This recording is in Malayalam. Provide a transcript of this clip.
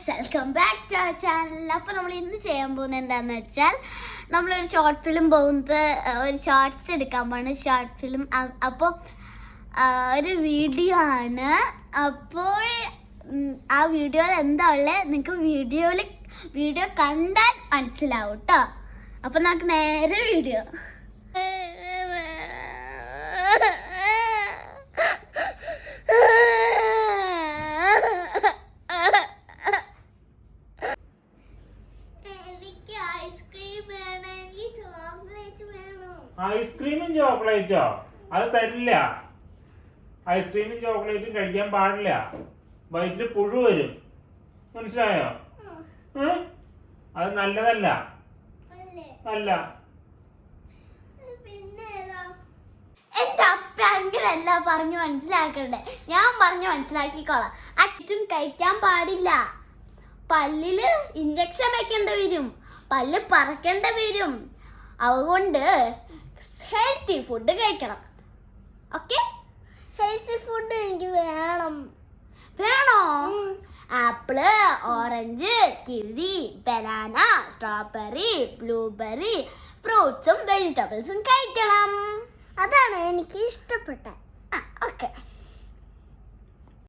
Welcome back to our channel. അപ്പോൾ നമ്മൾ ഇന്ന് ചെയ്യാൻ പോകുന്നത് എന്താണെന്ന് വെച്ചാൽ നമ്മളൊരു ഷോർട്ട് ഫിലിം പോകുന്നത് ഒരു ഷോർട്ട്സ് എടുക്കാൻ പോകുന്നത് ഷോർട്ട് ഫിലിം. അപ്പോൾ ഒരു വീഡിയോ ആണ്. അപ്പോൾ ആ വീഡിയോയിൽ എന്താ ഉള്ളത് നിങ്ങൾക്ക് വീഡിയോ കണ്ടാൽ മനസ്സിലാവും കേട്ടോ. അപ്പോൾ നമുക്ക് നേരെ വീഡിയോ. ഐസ്ക്രീമും ചോക്ലേറ്റോ? അത് തരില്ല. ഐസ്ക്രീമും ചോക്ലേറ്റും കഴിക്കാൻ പാടില്ല. വയറ്റില് പുഴു വരും, മനസ്സിലായോ? അത് നല്ലതല്ല. അല്ല, എന്റെ അപ്പ അങ്ങനെയല്ല പറഞ്ഞു മനസ്സിലാക്കണ്ടേ, ഞാൻ പറഞ്ഞു മനസ്സിലാക്കിക്കോളാം. അച്ഛനും കഴിക്കാൻ പാടില്ല. പല്ലില് ഇഞ്ചക്ഷൻ വെക്കേണ്ടി വരും, പല്ല് പറക്കേണ്ടി വരും. അതുകൊണ്ട് ഹെൽത്തി ഫുഡ് കഴിക്കണം. ഓക്കെ, ഹെൽത്തി ഫുഡ് എനിക്ക് വേണോ? Apple, orange, kiwi, banana, strawberry, blueberry, ഫ്രൂട്ട്സും വെജിറ്റബിൾസും കഴിക്കണം. അതാണ് എനിക്ക് ഇഷ്ടപ്പെട്ടത്. ഓക്കെ.